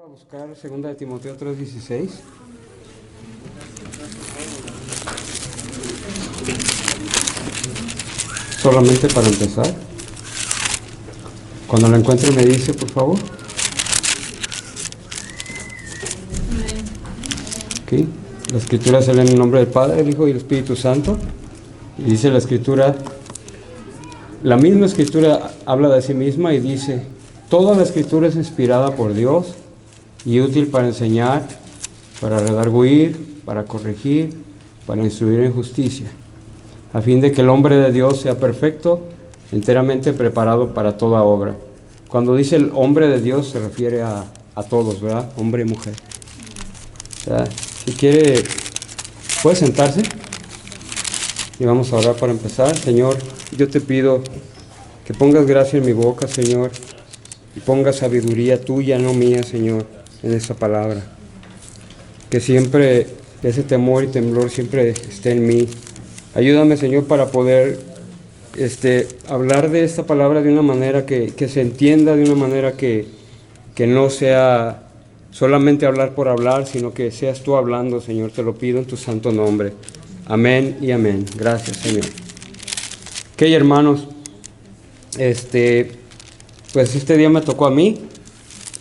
A buscar 2 de Timoteo 3:16. Solamente para empezar. Cuando lo encuentre me dice, por favor. Aquí. La escritura se lee en el nombre del Padre, el Hijo y el Espíritu Santo. Y dice la escritura, la misma escritura habla de sí misma y dice: toda la escritura es inspirada por Dios y útil para enseñar, para redarguir, para corregir, para instruir en justicia, a fin de que el hombre de Dios sea perfecto, enteramente preparado para toda obra. Cuando dice el hombre de Dios se refiere a todos, ¿verdad? Hombre y mujer. O sea, si quiere, puede sentarse y vamos a orar para empezar. Señor, yo te pido que pongas gracia en mi boca, Señor, y pongas sabiduría tuya, no mía, Señor, en esta palabra. Que siempre ese temor y temblor siempre esté en mí. Ayúdame, Señor, para poder hablar de esta palabra de una manera que se entienda, de una manera que no sea solamente hablar por hablar, sino que seas tú hablando, Señor. Te lo pido en tu santo nombre. Amén y amén. Gracias, Señor. Ok, hermanos, pues este día me tocó a mí,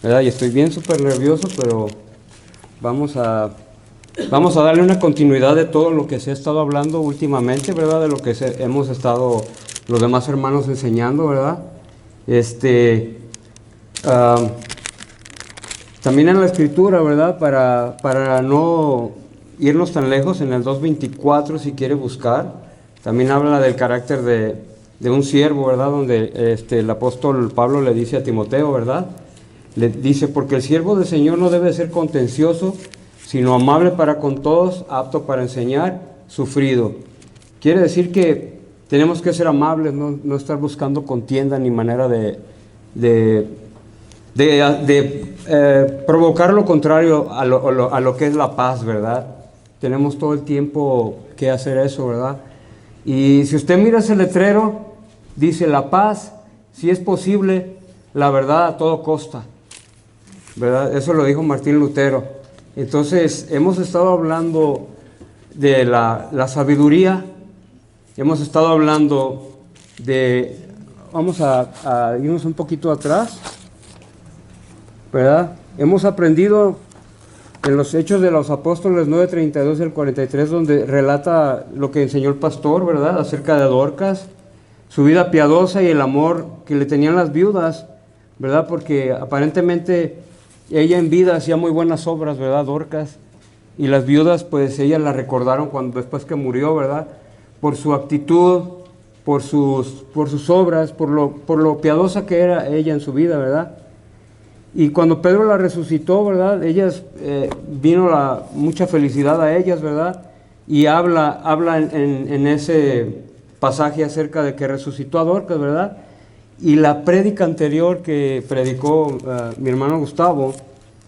¿verdad? Y estoy bien súper nervioso, pero vamos a darle una continuidad de todo lo que se ha estado hablando últimamente, ¿verdad? De lo que hemos estado los demás hermanos enseñando, ¿verdad? También en la escritura, ¿verdad? Para no irnos tan lejos, en el 2:24, si quiere buscar, también habla del carácter de un siervo, ¿verdad? Donde el apóstol Pablo le dice a Timoteo, ¿verdad? Le dice: porque el siervo del Señor no debe ser contencioso, sino amable para con todos, apto para enseñar, sufrido. Quiere decir que tenemos que ser amables, no estar buscando contienda ni manera de provocar lo contrario a lo que es la paz, ¿verdad? Tenemos todo el tiempo que hacer eso, ¿verdad? Y si usted mira ese letrero, dice: la paz, si es posible, la verdad a todo costa, ¿verdad? Eso lo dijo Martín Lutero. Entonces, hemos estado hablando de la sabiduría, hemos estado hablando de, vamos a irnos un poquito atrás, ¿verdad? Hemos aprendido en los Hechos de los Apóstoles 9:32 al 43, donde relata lo que enseñó el pastor, ¿verdad? Acerca de Dorcas, su vida piadosa y el amor que le tenían las viudas, ¿verdad? Porque aparentemente ella en vida hacía muy buenas obras, ¿verdad? Dorcas. Y las viudas, pues ellas la recordaron después que murió, ¿verdad? Por su actitud, por sus obras, por lo piadosa que era ella en su vida, ¿verdad? Y cuando Pedro la resucitó, ¿verdad? Ellas, vino mucha felicidad a ellas, ¿verdad? Y habla en ese pasaje acerca de que resucitó a Dorcas, ¿verdad? Y la prédica anterior que predicó mi hermano Gustavo,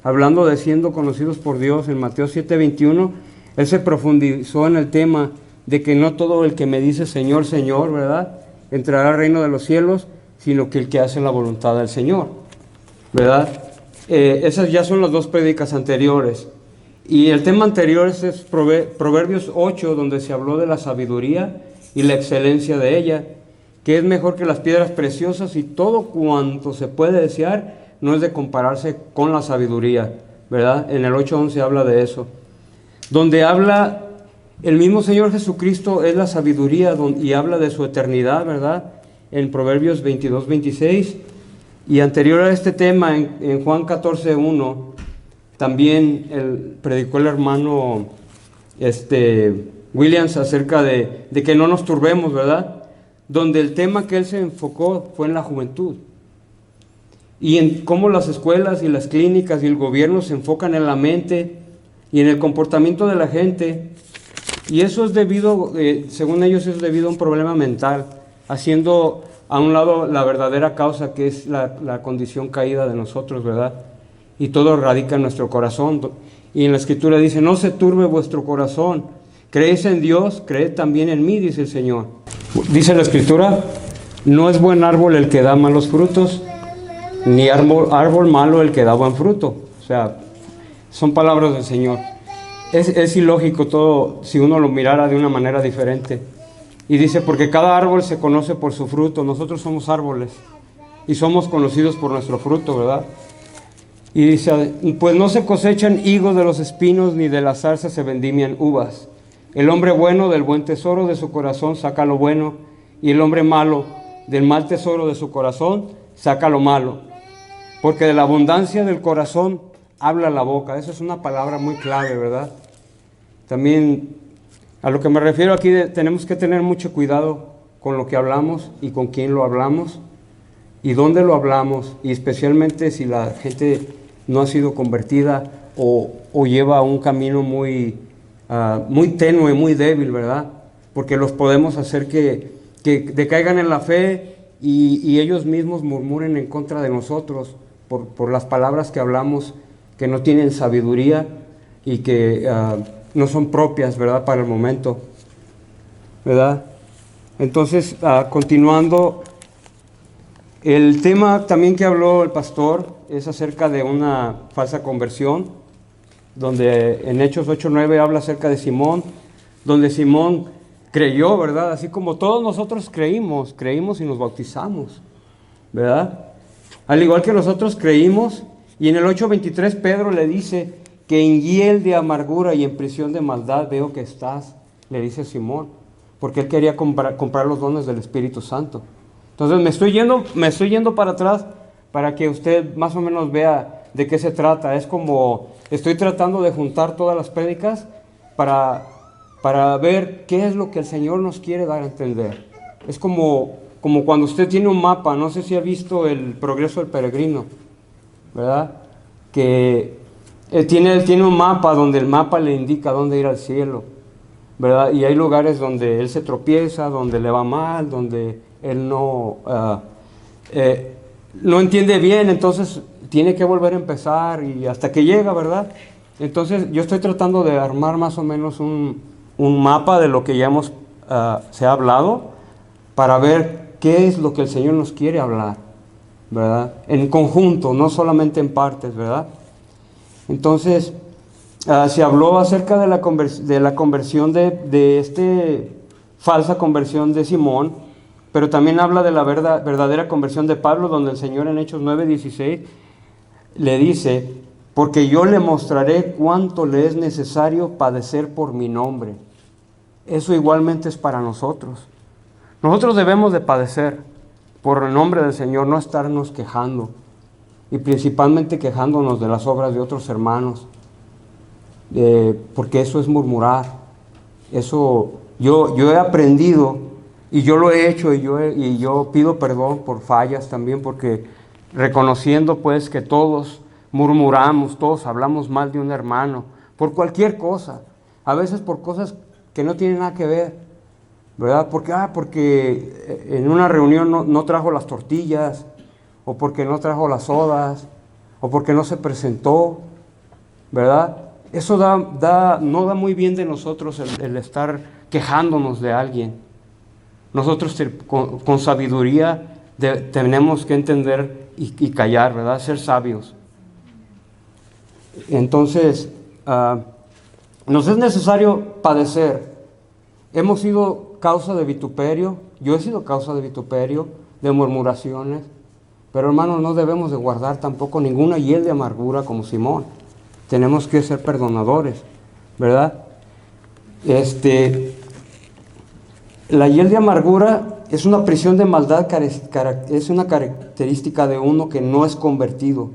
hablando de siendo conocidos por Dios en Mateo 7:21, él se profundizó en el tema de que no todo el que me dice Señor, Señor, ¿verdad?, entrará al reino de los cielos, sino que el que hace la voluntad del Señor, ¿verdad? Esas ya son las dos prédicas anteriores. Y el tema anterior es Proverbios 8, donde se habló de la sabiduría y la excelencia de ella, que es mejor que las piedras preciosas, y todo cuanto se puede desear no es de compararse con la sabiduría, ¿verdad? En el 8:11 habla de eso. Donde habla el mismo Señor Jesucristo es la sabiduría, y habla de su eternidad, ¿verdad? En Proverbios 22:26. Y anterior a este tema, en Juan 14:1, también predicó el hermano Williams acerca de que no nos turbemos, ¿verdad? Donde el tema que él se enfocó fue en la juventud y en cómo las escuelas y las clínicas y el gobierno se enfocan en la mente y en el comportamiento de la gente, y eso es debido, según ellos, es debido a un problema mental, haciendo a un lado la verdadera causa, que es la condición caída de nosotros, ¿verdad? Y todo radica en nuestro corazón. Y en la Escritura dice: no se turbe vuestro corazón, creéis en Dios, creed también en mí, dice el Señor. Dice la Escritura: no es buen árbol el que da malos frutos, ni árbol malo el que da buen fruto. sea, son palabras del Señor. Es ilógico todo si uno lo mirara de una manera diferente. Y dice, porque cada árbol se conoce por su fruto. Nosotros somos árboles y somos conocidos por nuestro fruto, ¿verdad? Y dice, pues no se cosechan higos de los espinos, ni de las zarzas se vendimian uvas. El hombre bueno del buen tesoro de su corazón saca lo bueno, y el hombre malo del mal tesoro de su corazón saca lo malo. Porque de la abundancia del corazón habla la boca. Esa es una palabra muy clave, ¿verdad? También a lo que me refiero aquí, tenemos que tener mucho cuidado con lo que hablamos y con quién lo hablamos y dónde lo hablamos, y especialmente si la gente no ha sido convertida o lleva un camino muy tenue, muy débil, ¿verdad? Porque los podemos hacer que decaigan en la fe y ellos mismos murmuren en contra de nosotros por las palabras que hablamos, que no tienen sabiduría y que no son propias, ¿verdad?, para el momento, ¿verdad? Entonces, continuando, el tema también que habló el pastor es acerca de una falsa conversión, donde en Hechos 8:9 habla acerca de Simón, donde Simón creyó, ¿verdad? Así como todos nosotros creímos y nos bautizamos, ¿verdad? Al igual que nosotros creímos, y en el 8:23 Pedro le dice que en hiel de amargura y en prisión de maldad veo que estás, le dice Simón, porque él quería comprar los dones del Espíritu Santo. Entonces me estoy yendo para atrás para que usted más o menos vea de qué se trata. Es como estoy tratando de juntar todas las prédicas para ver qué es lo que el Señor nos quiere dar a entender. Es como cuando usted tiene un mapa, no sé si ha visto el Progreso del Peregrino, ¿verdad? Que él tiene un mapa donde el mapa le indica dónde ir al cielo, ¿verdad? Y hay lugares donde él se tropieza, donde le va mal, donde él no entiende bien, entonces tiene que volver a empezar y hasta que llega, ¿verdad? Entonces yo estoy tratando de armar más o menos un mapa de lo que ya se ha hablado, para ver qué es lo que el Señor nos quiere hablar, ¿verdad? En conjunto, no solamente en partes, ¿verdad? Entonces, se habló acerca de la conversión de falsa conversión de Simón, pero también habla de la verdadera conversión de Pablo, donde el Señor en Hechos 9:16 le dice, porque yo le mostraré cuánto le es necesario padecer por mi nombre. Eso igualmente es para nosotros. Nosotros debemos de padecer por el nombre del Señor, no estarnos quejando, y principalmente quejándonos de las obras de otros hermanos, porque eso es murmurar. Eso yo he aprendido y yo lo he hecho, y yo pido perdón por fallas también, porque reconociendo pues que todos murmuramos, todos hablamos mal de un hermano por cualquier cosa, a veces por cosas que no tienen nada que ver, ¿verdad? Porque en una reunión no trajo las tortillas, o porque no trajo las sodas, o porque no se presentó, ¿verdad? Eso no da muy bien de nosotros el estar quejándonos de alguien. Nosotros con sabiduría tenemos que entender y callar, ¿verdad? Ser sabios. Entonces, nos es necesario padecer. Hemos sido causa de vituperio, yo he sido causa de vituperio, de murmuraciones, pero hermanos, no debemos de guardar tampoco ninguna hiel de amargura como Simón. Tenemos que ser perdonadores, ¿verdad? La hiel de amargura es una prisión de maldad, es una característica de uno que no es convertido.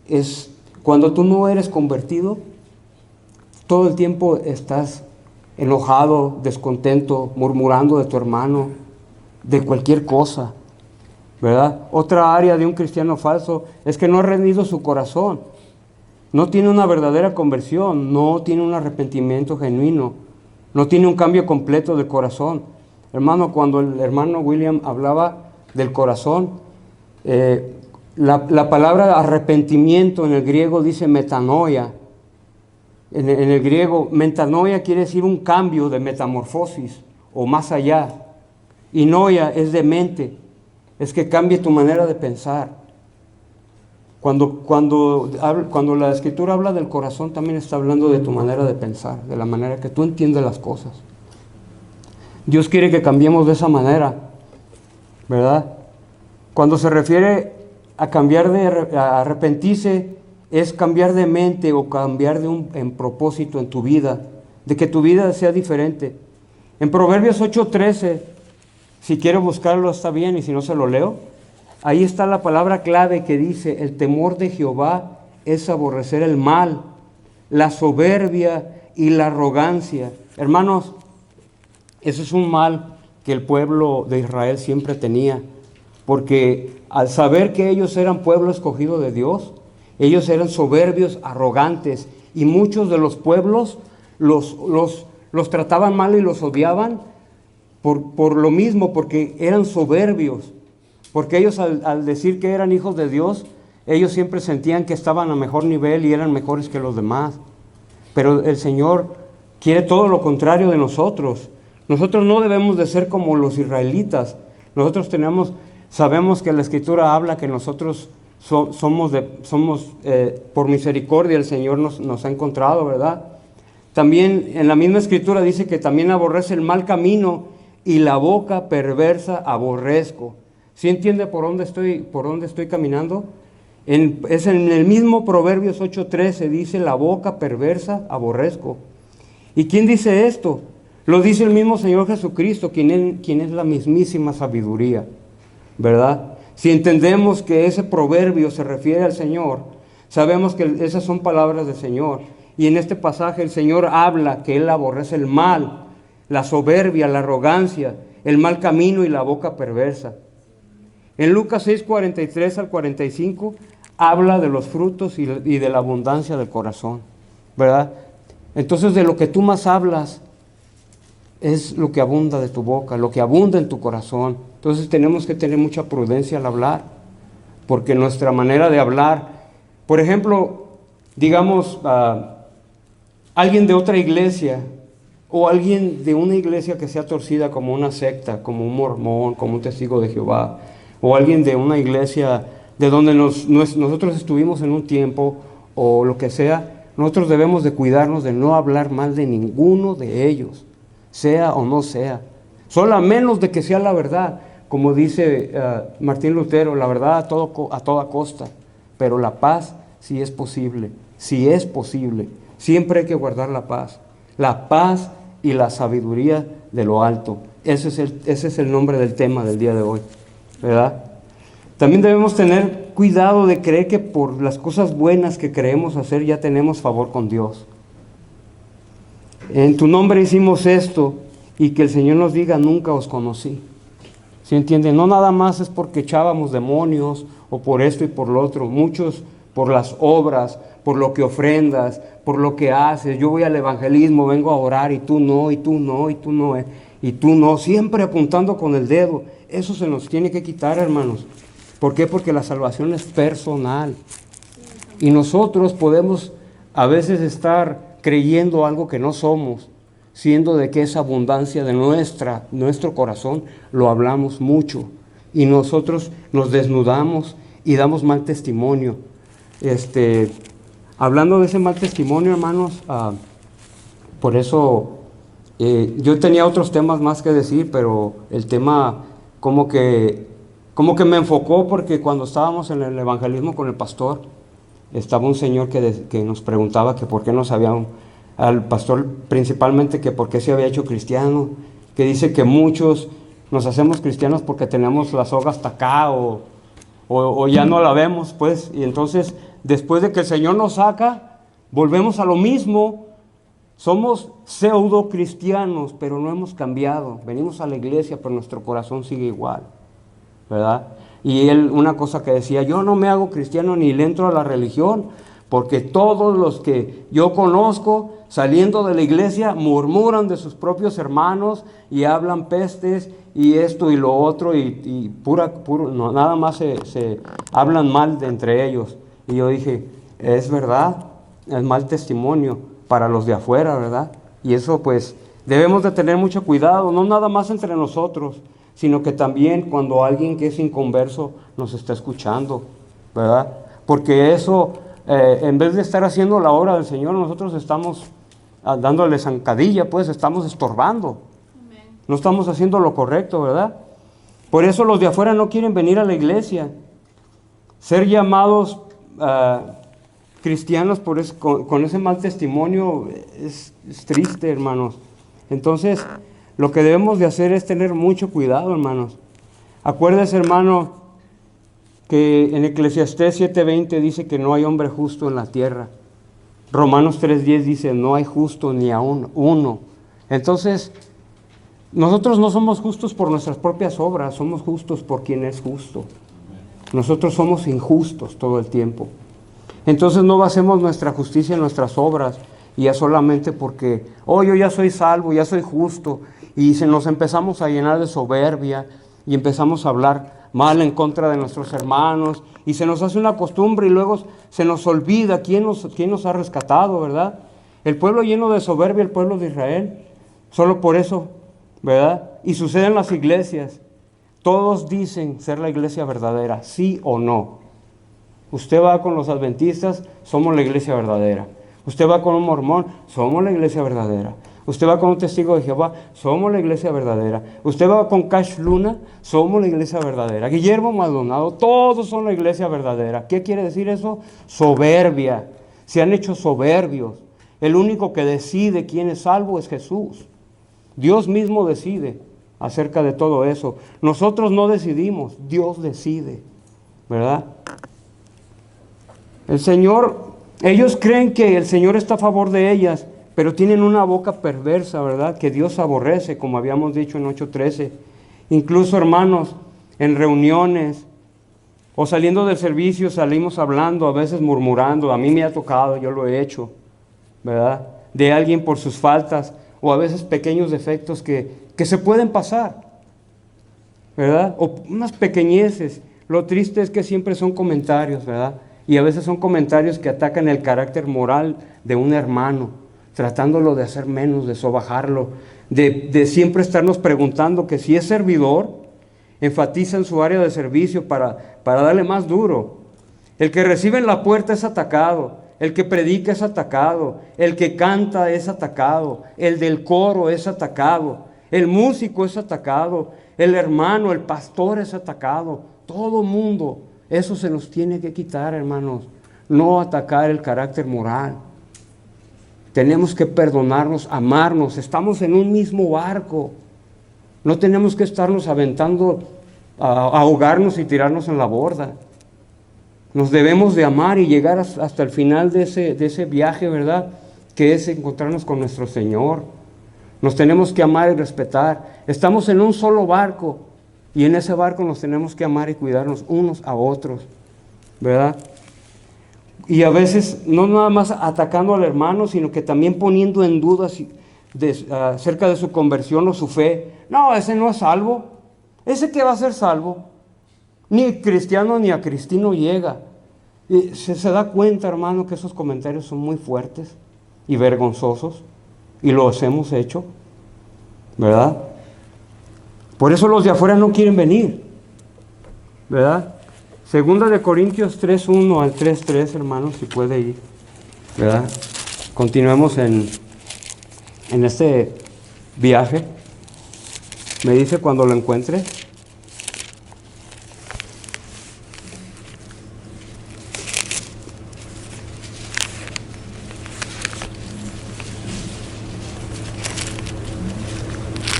Es cuando tú no eres convertido, todo el tiempo estás enojado, descontento, murmurando de tu hermano, de cualquier cosa, ¿verdad? Otra área de un cristiano falso es que no ha rendido su corazón, no tiene una verdadera conversión, no tiene un arrepentimiento genuino, no tiene un cambio completo de corazón. Hermano, cuando el hermano William hablaba del corazón, la palabra arrepentimiento en el griego dice metanoia. En el griego, metanoia quiere decir un cambio de metamorfosis o más allá. Y noia es de mente, es que cambie tu manera de pensar. Cuando la Escritura habla del corazón, también está hablando de tu manera de pensar, de la manera que tú entiendes las cosas. Dios quiere que cambiemos de esa manera, ¿verdad? Cuando se refiere a a arrepentirse, es cambiar de mente o cambiar en propósito en tu vida, de que tu vida sea diferente. En Proverbios 8:13, si quiero buscarlo está bien y si no se lo leo, ahí está la palabra clave que dice: el temor de Jehová es aborrecer el mal, la soberbia y la arrogancia. Hermanos, eso es un mal que el pueblo de Israel siempre tenía, porque al saber que ellos eran pueblo escogido de Dios, ellos eran soberbios, arrogantes, y muchos de los pueblos los trataban mal y los odiaban por lo mismo, porque eran soberbios, porque ellos al decir que eran hijos de Dios, ellos siempre sentían que estaban a mejor nivel y eran mejores que los demás. Pero el Señor quiere todo lo contrario de nosotros. Nosotros no debemos de ser como los israelitas. Nosotros sabemos que la Escritura habla que nosotros somos por misericordia el Señor nos ha encontrado, ¿verdad? También en la misma Escritura dice que también aborrece el mal camino y la boca perversa aborrezco. ¿Sí entiende por dónde estoy caminando? Es en el mismo Proverbios 8:13, dice: la boca perversa aborrezco. ¿Y quién dice esto? Lo dice el mismo Señor Jesucristo, quien es la mismísima sabiduría, ¿verdad? Si entendemos que ese proverbio se refiere al Señor, sabemos que esas son palabras del Señor. Y en este pasaje el Señor habla que Él aborrece el mal, la soberbia, la arrogancia, el mal camino y la boca perversa. En Lucas 6:43 al 45 habla de los frutos y de la abundancia del corazón, ¿verdad? Entonces, de lo que tú más hablas es lo que abunda de tu boca, lo que abunda en tu corazón. Entonces tenemos que tener mucha prudencia al hablar, porque nuestra manera de hablar, por ejemplo, digamos, alguien de otra iglesia o alguien de una iglesia que sea torcida como una secta, como un mormón, como un testigo de Jehová, o alguien de una iglesia de donde nosotros estuvimos en un tiempo o lo que sea, nosotros debemos de cuidarnos de no hablar mal de ninguno de ellos, sea o no sea, solo a menos de que sea la verdad, como dice Martín Lutero: la verdad a toda costa, pero la paz si es posible, siempre hay que guardar la paz y la sabiduría de lo alto. Ese es el nombre del tema del día de hoy, ¿verdad? También debemos tener cuidado de creer que por las cosas buenas que creemos hacer ya tenemos favor con Dios. En tu nombre hicimos esto, y que el Señor nos diga: nunca os conocí. ¿Sí entienden? No nada más es porque echábamos demonios o por esto y por lo otro. Muchos por las obras, por lo que ofrendas, por lo que haces. Yo voy al evangelismo, vengo a orar y tú no, y tú no, y tú no, y tú no. Siempre apuntando con el dedo. Eso se nos tiene que quitar, hermanos. ¿Por qué? Porque la salvación es personal. Y nosotros podemos a veces estar creyendo algo que no somos, siendo de que esa abundancia de nuestro corazón lo hablamos mucho. Y nosotros nos desnudamos y damos mal testimonio. Hablando de ese mal testimonio, hermanos, por eso yo tenía otros temas más que decir, pero el tema como que me enfocó, porque cuando estábamos en el evangelismo con el pastor, estaba un señor que nos preguntaba que por qué no sabían, al pastor principalmente, que por qué se había hecho cristiano, que dice que muchos nos hacemos cristianos porque tenemos la soga hasta acá o ya no la vemos, pues, y entonces después de que el Señor nos saca, volvemos a lo mismo. Somos pseudo cristianos, pero no hemos cambiado. Venimos a la iglesia, pero nuestro corazón sigue igual, ¿verdad? Y él, una cosa que decía: yo no me hago cristiano ni le entro a la religión, porque todos los que yo conozco, saliendo de la iglesia, murmuran de sus propios hermanos y hablan pestes y esto y lo otro, y no, nada más se hablan mal de entre ellos. Y yo dije: es verdad, es mal testimonio para los de afuera, ¿verdad? Y eso, pues, debemos de tener mucho cuidado, no nada más entre nosotros, sino que también cuando alguien que es inconverso nos está escuchando, ¿verdad? porque eso, en vez de estar haciendo la obra del Señor, nosotros estamos dándole zancadilla, pues estamos estorbando. No estamos haciendo lo correcto, ¿verdad? Por eso los de afuera no quieren venir a la iglesia. Ser llamados cristianos con ese mal testimonio es triste, hermanos. Entonces, lo que debemos de hacer es tener mucho cuidado, hermanos. Acuérdese, hermano, que en Eclesiastés 7:20 dice que no hay hombre justo en la tierra. Romanos 3:10 dice, no hay justo ni aún uno. Entonces, nosotros no somos justos por nuestras propias obras, somos justos por quien es justo. Nosotros somos injustos todo el tiempo. Entonces no basemos nuestra justicia en nuestras obras, y ya solamente porque, yo ya soy salvo, ya soy justo, y nos empezamos a llenar de soberbia, y empezamos a hablar mal en contra de nuestros hermanos, y se nos hace una costumbre, y luego se nos olvida quién nos ha rescatado, ¿verdad? El pueblo lleno de soberbia, el pueblo de Israel, solo por eso, ¿verdad? Y sucede en las iglesias. Todos dicen ser la iglesia verdadera, sí o no. Usted va con los adventistas, somos la iglesia verdadera. Usted va con un mormón, somos la iglesia verdadera. Usted va con un testigo de Jehová, somos la iglesia verdadera. Usted va con Cash Luna, somos la iglesia verdadera. Guillermo Maldonado, todos son la iglesia verdadera. ¿Qué quiere decir eso? Soberbia. Se han hecho soberbios. El único que decide quién es salvo es Jesús. Dios mismo decide acerca de todo eso. Nosotros no decidimos, Dios decide, ¿verdad? El Señor, ellos creen que el Señor está a favor de ellas, pero tienen una boca perversa, ¿verdad? Que Dios aborrece, como habíamos dicho en 8:13. Incluso, hermanos, en reuniones o saliendo del servicio salimos hablando, a veces murmurando. A mí me ha tocado, yo lo he hecho, ¿verdad? De alguien por sus faltas o a veces pequeños defectos que se pueden pasar, ¿verdad? O unas pequeñeces. Lo triste es que siempre son comentarios, ¿verdad? Y a veces son comentarios que atacan el carácter moral de un hermano, tratándolo de hacer menos, de sobajarlo, de siempre estarnos preguntando que si es servidor, enfatiza en su área de servicio para darle más duro. El que recibe en la puerta es atacado, el que predica es atacado, el que canta es atacado, el del coro es atacado, el músico es atacado, el hermano, el pastor es atacado, todo mundo. Eso se nos tiene que quitar, hermanos, no atacar el carácter moral. Tenemos que perdonarnos, amarnos, estamos en un mismo barco. No tenemos que estarnos aventando, a ahogarnos y tirarnos en la borda. Nos debemos de amar y llegar hasta el final de ese viaje, ¿verdad? Que es encontrarnos con nuestro Señor. Nos tenemos que amar y respetar. Estamos en un solo barco. Y en ese barco nos tenemos que amar y cuidarnos unos a otros, ¿verdad? Y a veces no nada más atacando al hermano, sino que también poniendo en dudas acerca de su conversión o su fe. No, ese no es salvo. ¿Ese que va a ser salvo? Ni cristiano ni a cristino llega. Y se da cuenta, hermano, que esos comentarios son muy fuertes y vergonzosos. Y los hemos hecho, ¿verdad? Por eso los de afuera no quieren venir, ¿verdad? Segunda de Corintios 3:1 al 3:3, hermanos, si puede ir, ¿verdad? Continuemos en este viaje. Me dice cuando lo encuentre.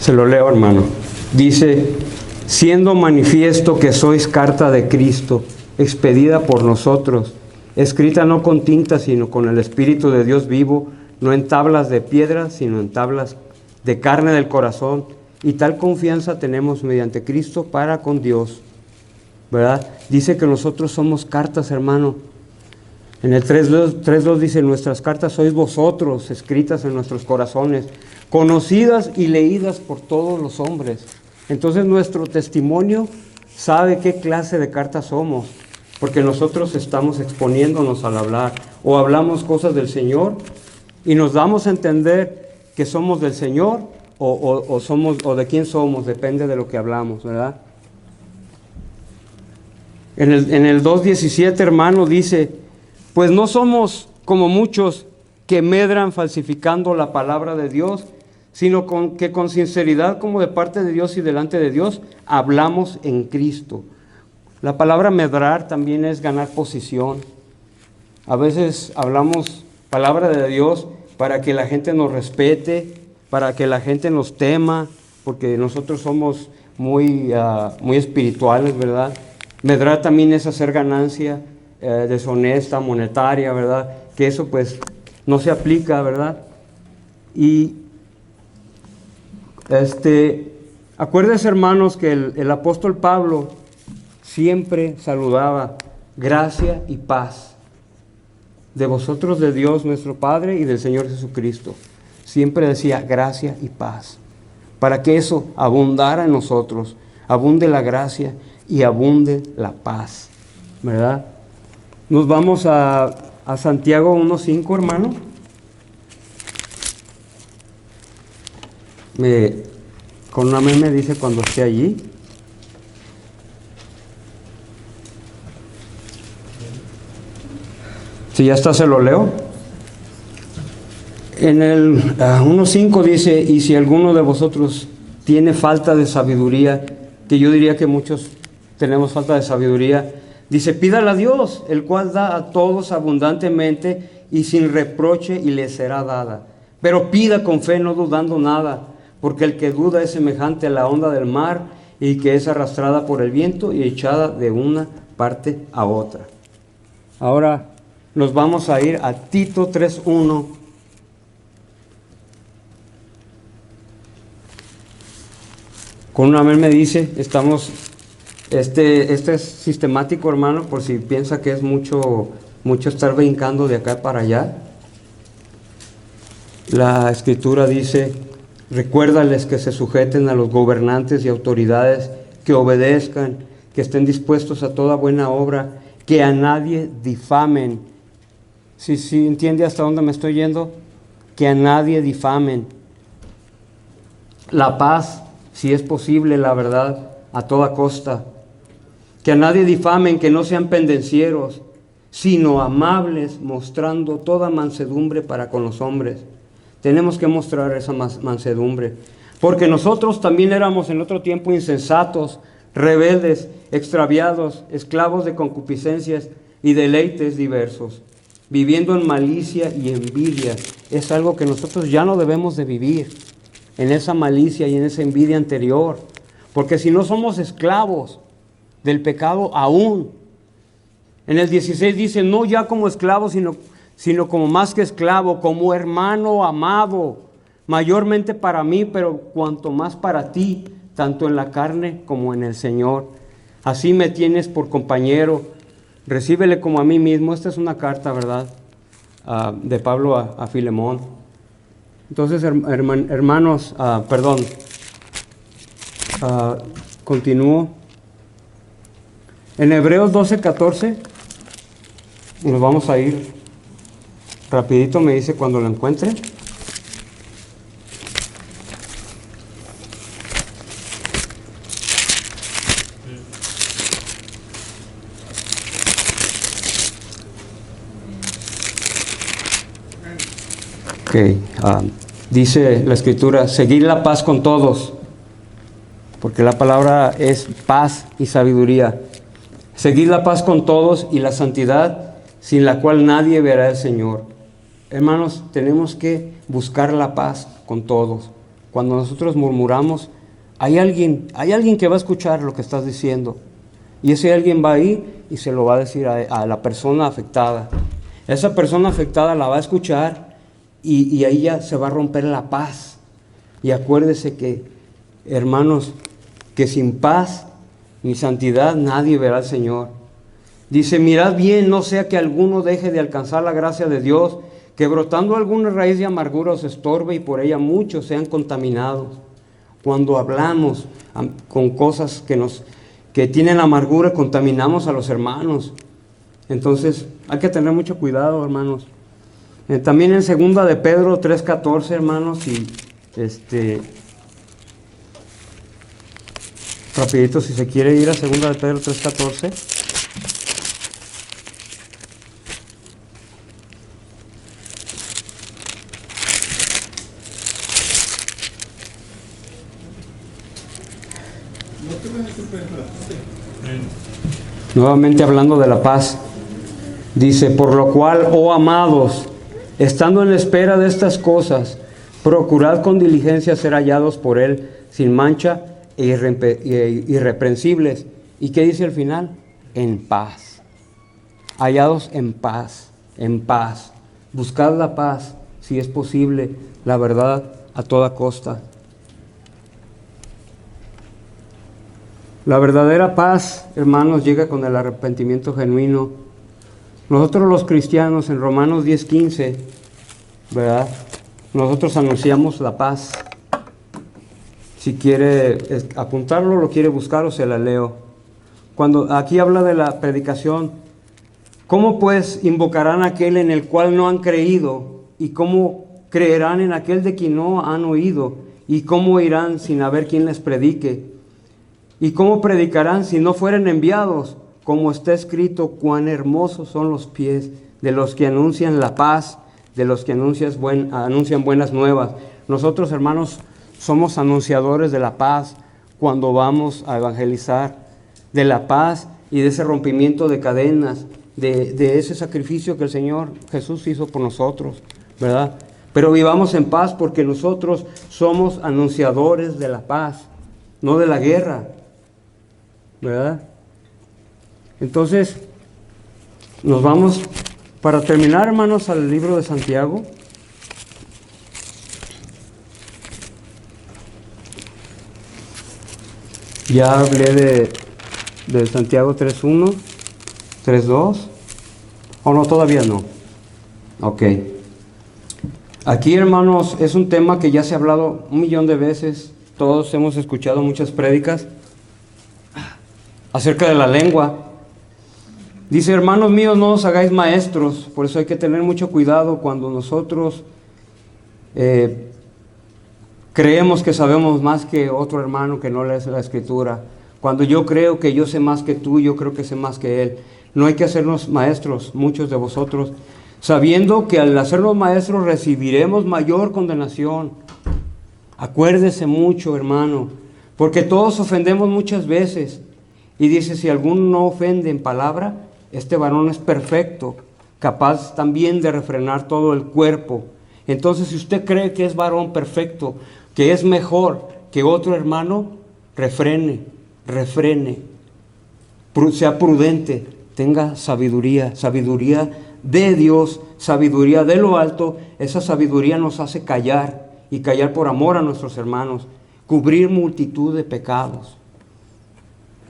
Se lo leo, hermano. Dice, siendo manifiesto que sois carta de Cristo, expedida por nosotros, escrita no con tinta, sino con el Espíritu de Dios vivo, no en tablas de piedra, sino en tablas de carne del corazón, y tal confianza tenemos mediante Cristo para con Dios, ¿verdad? Dice que nosotros somos cartas, hermano. En el 3:2 dice, nuestras cartas sois vosotros, escritas en nuestros corazones, conocidas y leídas por todos los hombres. Entonces nuestro testimonio sabe qué clase de cartas somos, porque nosotros estamos exponiéndonos al hablar, o hablamos cosas del Señor y nos damos a entender que somos del Señor o de quién somos, depende de lo que hablamos, ¿verdad? En el 2:17, hermano, dice, pues no somos como muchos que medran falsificando la palabra de Dios, sino que con sinceridad como de parte de Dios y delante de Dios, hablamos en Cristo. La palabra medrar también es ganar posición. A veces hablamos palabra de Dios para que la gente nos respete, para que la gente nos tema, porque nosotros somos muy espirituales, ¿verdad? Medrar también es hacer ganancia deshonesta, monetaria, ¿verdad? Que eso pues no se aplica, ¿verdad? Y acuérdense, hermanos, que el apóstol Pablo siempre saludaba gracia y paz de vosotros, de Dios nuestro Padre y del Señor Jesucristo. Siempre decía gracia y paz, para que eso abundara en nosotros, abunde la gracia y abunde la paz, ¿verdad? Nos vamos a Santiago 1:5, hermano. Con una me dice cuando esté allí. Si ya está, se lo leo. En el 1:5 dice, y si alguno de vosotros tiene falta de sabiduría, que yo diría que muchos tenemos falta de sabiduría, dice, pídala a Dios, el cual da a todos abundantemente y sin reproche, y le será dada. Pero pida con fe, no dudando nada, porque el que duda es semejante a la onda del mar, y que es arrastrada por el viento y echada de una parte a otra. Ahora nos vamos a ir a Tito 3:1. Con un amén me dice, estamos, este es sistemático, hermano, por si piensa que es mucho estar brincando de acá para allá. La Escritura dice, recuérdales que se sujeten a los gobernantes y autoridades, que obedezcan, que estén dispuestos a toda buena obra, que a nadie difamen. ¿Sí entiende hasta dónde me estoy yendo? Que a nadie difamen. La paz, si es posible, la verdad, a toda costa. Que a nadie difamen, que no sean pendencieros, sino amables, mostrando toda mansedumbre para con los hombres. Tenemos que mostrar esa mansedumbre, porque nosotros también éramos en otro tiempo insensatos, rebeldes, extraviados, esclavos de concupiscencias y deleites diversos, viviendo en malicia y envidia. Es algo que nosotros ya no debemos de vivir, en esa malicia y en esa envidia anterior, porque si no somos esclavos del pecado aún. En el 16 dice, no ya como esclavos, sino como más que esclavo, como hermano amado, mayormente para mí, pero cuanto más para ti, tanto en la carne como en el Señor. Así me tienes por compañero, recíbele como a mí mismo. Esta es una carta, ¿verdad?, de Pablo a Filemón. Entonces, hermanos, continúo. En Hebreos 12:14, nos vamos a ir rapidito, me dice cuando lo encuentre. Dice la Escritura, seguid la paz con todos, porque la palabra es paz y sabiduría. Seguid la paz con todos y la santidad, sin la cual nadie verá al Señor. Hermanos, tenemos que buscar la paz con todos. Cuando nosotros murmuramos, hay alguien que va a escuchar lo que estás diciendo, y ese alguien va a ir y se lo va a decir a la persona afectada. Esa persona afectada la va a escuchar, y ahí ya se va a romper la paz. Y acuérdese que, hermanos, que sin paz ni santidad nadie verá al Señor. Dice, mirad bien, no sea que alguno deje de alcanzar la gracia de Dios, que brotando alguna raíz de amargura os estorbe, y por ella muchos sean contaminados. Cuando hablamos con cosas que tienen amargura, contaminamos a los hermanos. Entonces hay que tener mucho cuidado, hermanos. También en 2 de Pedro 3:14, hermanos, y rapidito, si se quiere ir a 2 de Pedro 3:14. Nuevamente hablando de la paz. Dice, por lo cual, oh amados, estando en espera de estas cosas, procurad con diligencia ser hallados por Él sin mancha e irreprensibles. ¿Y qué dice al final? En paz. Hallados en paz, en paz. Buscad la paz, si es posible, la verdad a toda costa. La verdadera paz, hermanos, llega con el arrepentimiento genuino. Nosotros los cristianos en Romanos 10:15, ¿verdad? Nosotros anunciamos la paz. Si quiere apuntarlo, lo quiere buscar o se la leo. Cuando aquí habla de la predicación, ¿cómo pues invocarán a aquel en el cual no han creído? ¿Y cómo creerán en aquel de quien no han oído? ¿Y cómo irán sin haber quien les predique? ¿Y cómo predicarán si no fueren enviados? Como está escrito, cuán hermosos son los pies de los que anuncian la paz, de los que anuncian buenas nuevas. Nosotros, hermanos, somos anunciadores de la paz cuando vamos a evangelizar, de la paz y de ese rompimiento de cadenas, de ese sacrificio que el Señor Jesús hizo por nosotros, ¿verdad? Pero vivamos en paz porque nosotros somos anunciadores de la paz, no de la guerra, ¿verdad? Entonces, nos vamos, para terminar, hermanos, al libro de Santiago. Ya hablé de Santiago 3:1, 3:2. ¿O no? Todavía no. Ok. Aquí, hermanos, es un tema que ya se ha hablado 1,000,000 de veces. Todos hemos escuchado muchas prédicas acerca de la lengua. Dice, hermanos míos, no os hagáis maestros. Por eso hay que tener mucho cuidado cuando nosotros creemos que sabemos más que otro hermano que no lee la Escritura. Cuando yo creo que yo sé más que tú, yo creo que sé más que él. No hay que hacernos maestros, muchos de vosotros, sabiendo que al hacernos maestros recibiremos mayor condenación. Acuérdese mucho, hermano, porque todos ofendemos muchas veces. Y dice, si alguno no ofende en palabra, este varón es perfecto, capaz también de refrenar todo el cuerpo. Entonces, si usted cree que es varón perfecto, que es mejor que otro hermano, refrene, sea prudente, tenga sabiduría, sabiduría de Dios, sabiduría de lo alto. Esa sabiduría nos hace callar, y callar por amor a nuestros hermanos, cubrir multitud de pecados.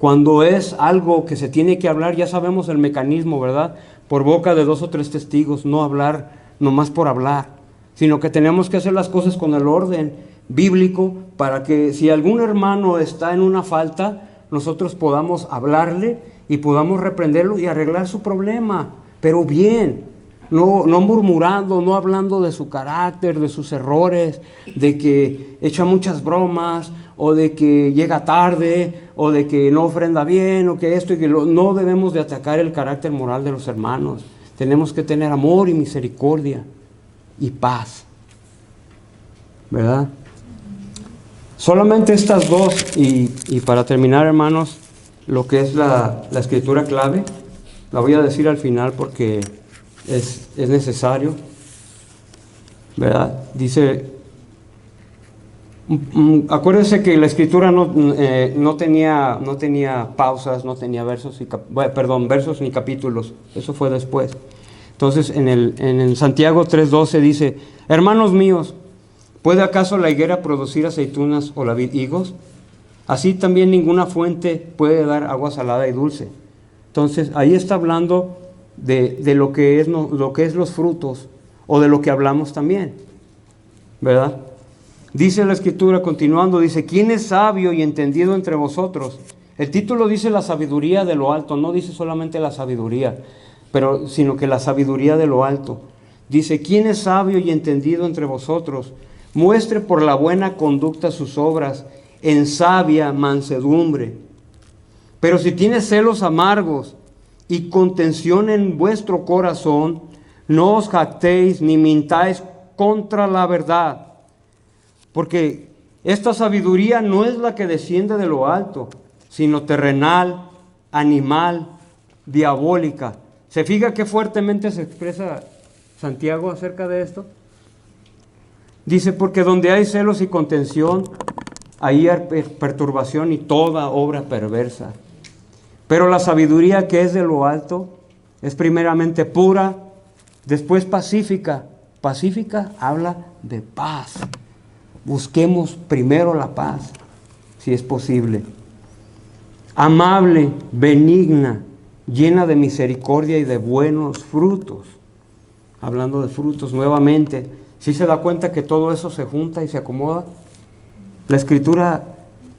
Cuando es algo que se tiene que hablar, ya sabemos el mecanismo, ¿verdad? Por boca de 2 o 3 testigos, no hablar nomás por hablar, sino que tenemos que hacer las cosas con el orden bíblico para que si algún hermano está en una falta, nosotros podamos hablarle y podamos reprenderlo y arreglar su problema, pero bien, no murmurando, no hablando de su carácter, de sus errores, de que echa muchas bromas, o de que llega tarde, o de que no ofrenda bien, o que esto y que lo. No debemos de atacar el carácter moral de los hermanos. Tenemos que tener amor y misericordia y paz, ¿verdad? Solamente estas dos, y para terminar, hermanos, lo que es la escritura clave, la voy a decir al final porque es necesario, ¿verdad? Dice, acuérdense que la escritura no tenía pausas, no tenía versos ni capítulos, eso fue después. Entonces en Santiago 3:12 dice, hermanos míos, ¿puede acaso la higuera producir aceitunas o la vid higos? Así también ninguna fuente puede dar agua salada y dulce. Entonces ahí está hablando de lo que es los frutos, o de lo que hablamos también, ¿verdad? Dice la Escritura, continuando, dice, ¿quién es sabio y entendido entre vosotros? El título dice la sabiduría de lo alto, no dice solamente la sabiduría, sino que la sabiduría de lo alto. Dice, ¿quién es sabio y entendido entre vosotros? Muestre por la buena conducta sus obras en sabia mansedumbre. Pero si tiene celos amargos y contención en vuestro corazón, no os jactéis ni mintáis contra la verdad. Porque esta sabiduría no es la que desciende de lo alto, sino terrenal, animal, diabólica. ¿Se fija qué fuertemente se expresa Santiago acerca de esto? Dice, porque donde hay celos y contención, ahí hay perturbación y toda obra perversa. Pero la sabiduría que es de lo alto es primeramente pura, después pacífica. Pacífica habla de paz. Busquemos primero la paz, si es posible. Amable, benigna, llena de misericordia y de buenos frutos. Hablando de frutos nuevamente, ¿sí se da cuenta que todo eso se junta y se acomoda? La Escritura,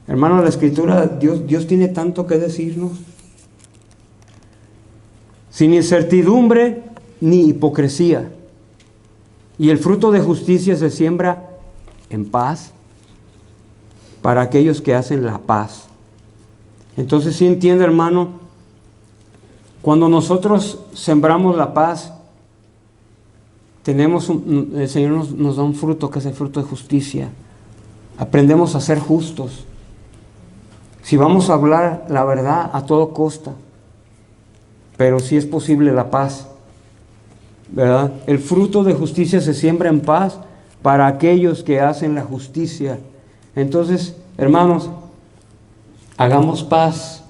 hermano, la Escritura, Dios tiene tanto que decirnos. Sin incertidumbre ni hipocresía. Y el fruto de justicia se siembra en paz para aquellos que hacen la paz. Entonces, ¿sí entiende, hermano? Cuando nosotros sembramos la paz, el Señor nos da un fruto que es el fruto de justicia. Aprendemos a ser justos. Si vamos a hablar la verdad a todo costa, pero si es posible la paz, ¿verdad? El fruto de justicia se siembra en paz para aquellos que hacen la justicia. Entonces, hermanos, hagamos paz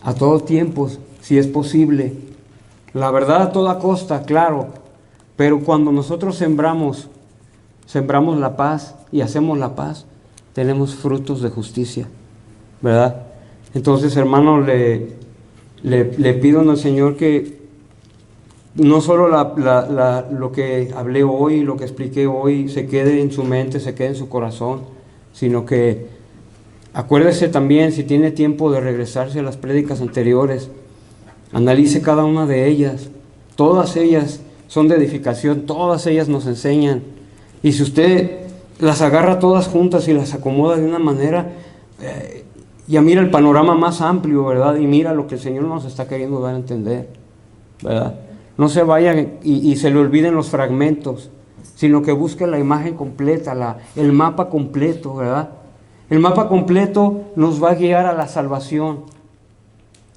a todo tiempo, si es posible. La verdad a toda costa, claro, pero cuando nosotros sembramos la paz y hacemos la paz, tenemos frutos de justicia, ¿verdad? Entonces, hermano, le pido al Señor que no solo lo que hablé hoy, lo que expliqué hoy, se quede en su mente, se quede en su corazón, sino que acuérdese también, si tiene tiempo, de regresarse a las prédicas anteriores, analice cada una de ellas. Todas ellas son de edificación, todas ellas nos enseñan. Y si usted las agarra todas juntas y las acomoda de una manera, ya mira el panorama más amplio, ¿verdad? Y mira lo que el Señor nos está queriendo dar a entender, ¿verdad? No se vayan y se le olviden los fragmentos, sino que busque la imagen completa, el mapa completo, ¿verdad? El mapa completo nos va a guiar a la salvación.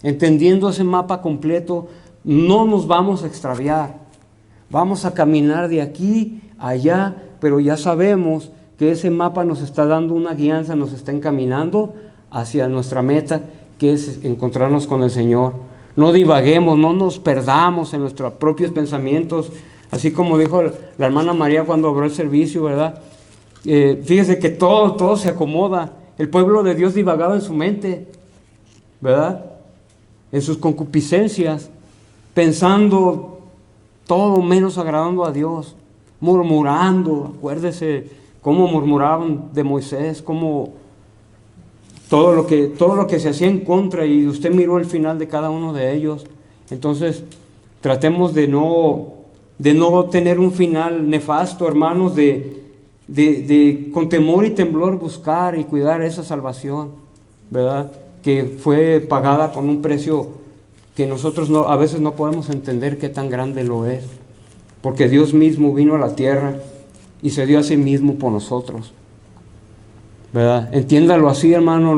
Entendiendo ese mapa completo, no nos vamos a extraviar. Vamos a caminar de aquí a allá, pero ya sabemos que ese mapa nos está dando una guianza, nos está encaminando hacia nuestra meta, que es encontrarnos con el Señor. No divaguemos, no nos perdamos en nuestros propios pensamientos, así como dijo la hermana María cuando abrió el servicio, ¿verdad? Fíjese que todo se acomoda. El pueblo de Dios divagaba en su mente, ¿verdad? En sus concupiscencias, pensando todo menos agradando a Dios, murmurando. Acuérdese cómo murmuraban de Moisés, cómo todo lo que se hacía en contra, y usted miró el final de cada uno de ellos. Entonces, tratemos de no tener un final nefasto, hermanos, con temor y temblor buscar y cuidar esa salvación, ¿verdad? Que fue pagada con un precio que nosotros a veces no podemos entender qué tan grande lo es, porque Dios mismo vino a la tierra y se dio a sí mismo por nosotros, ¿verdad? Entiéndalo así, hermano.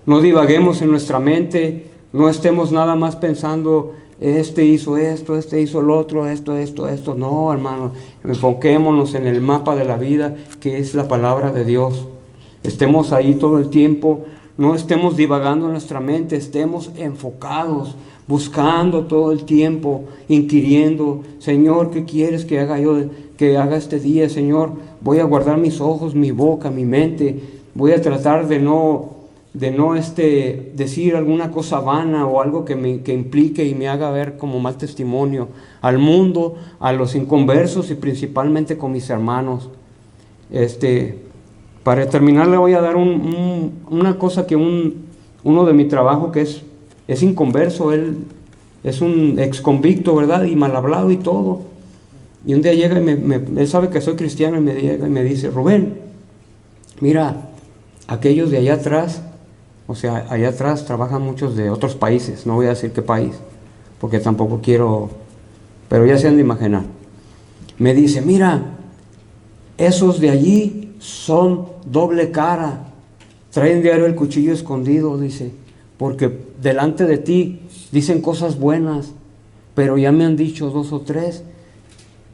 No divaguemos en nuestra mente, no estemos nada más pensando, este hizo esto, este hizo el otro, esto. No, hermano, enfoquémonos en el mapa de la vida, que es la palabra de Dios. Estemos ahí todo el tiempo, no estemos divagando en nuestra mente, estemos enfocados, buscando todo el tiempo, inquiriendo: Señor, ¿qué quieres que haga yo, que haga este día? Señor, voy a guardar mis ojos, mi boca, mi mente, voy a tratar de no decir alguna cosa vana o algo que implique y me haga ver como mal testimonio al mundo, a los inconversos y principalmente con mis hermanos. Para terminar, le voy a dar una cosa que uno de mi trabajo, que es inconverso, él es un ex convicto, ¿verdad? Y mal hablado y todo. Y un día llega y él sabe que soy cristiano, y me llega y me dice: Rubén, mira, aquellos de allá atrás, o sea, allá atrás trabajan muchos de otros países, no voy a decir qué país, porque tampoco quiero, pero ya se han de imaginar. Me dice: mira, esos de allí son doble cara, traen diario el cuchillo escondido, dice, porque delante de ti dicen cosas buenas, pero ya me han dicho 2 o 3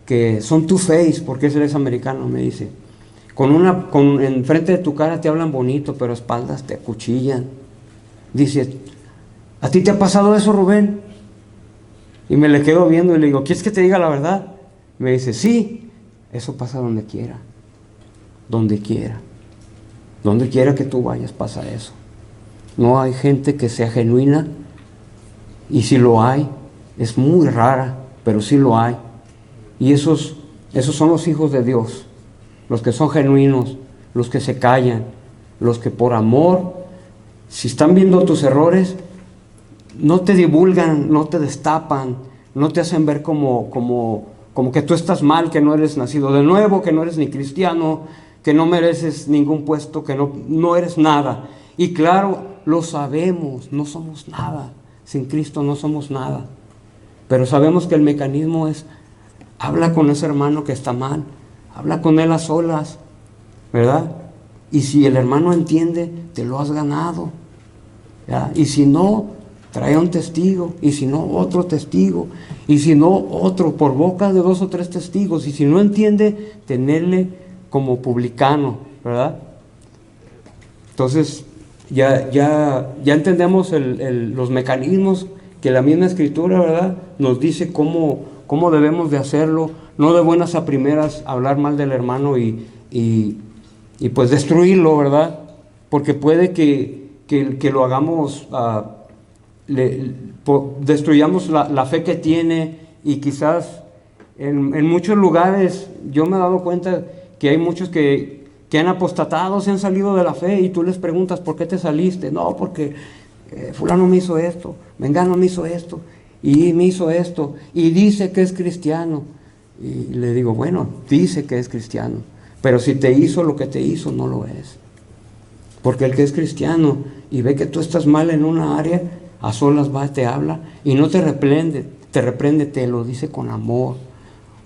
que son two-face, porque ese es americano, me dice. Enfrente de tu cara te hablan bonito, pero a espaldas te acuchillan. Dice, ¿a ti te ha pasado eso, Rubén? Y me le quedo viendo y le digo, ¿quieres que te diga la verdad? Me dice, sí, eso pasa donde quiera, donde quiera. Donde quiera que tú vayas pasa eso. No hay gente que sea genuina, y si lo hay, es muy rara, pero sí lo hay. Y esos son los hijos de Dios, los que son genuinos, los que se callan, los que por amor, si están viendo tus errores, no te divulgan, no te destapan, no te hacen ver como que tú estás mal, que no eres nacido de nuevo, que no eres ni cristiano, que no mereces ningún puesto, que no eres nada. Y claro, lo sabemos, no somos nada. Sin Cristo no somos nada. Pero sabemos que el mecanismo es, habla con ese hermano que está mal, habla con él a solas, ¿verdad? Y si el hermano entiende, te lo has ganado, ¿ya? Y si no, trae un testigo, y si no, otro testigo, y si no, otro, por boca de 2 o 3 testigos, y si no entiende, tenerle como publicano, ¿verdad? Entonces, ya entendemos los mecanismos que la misma Escritura, ¿verdad?, nos dice cómo debemos de hacerlo, no de buenas a primeras hablar mal del hermano y pues destruirlo, ¿verdad? Porque puede que lo hagamos, destruyamos la fe que tiene, y quizás en muchos lugares yo me he dado cuenta que hay muchos que han apostatado, se han salido de la fe, y tú les preguntas, ¿por qué te saliste? No, porque fulano me hizo esto, mengano me hizo esto, y me hizo esto, y dice que es cristiano. Y le digo, bueno, dice que es cristiano, pero si te hizo lo que te hizo, no lo es. Porque el que es cristiano y ve que tú estás mal en una área, a solas va, te habla, y no te reprende, te lo dice con amor,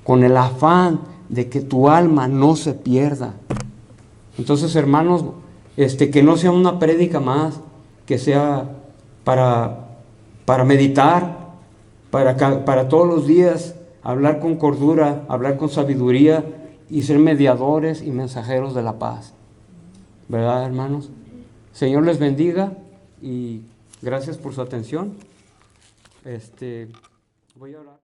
con el afán de que tu alma no se pierda. Entonces, hermanos, que no sea una prédica más, que sea para meditar, para todos los días hablar con cordura, hablar con sabiduría, y ser mediadores y mensajeros de la paz. ¿Verdad, hermanos? Señor les bendiga, y gracias por su atención. Voy a orar.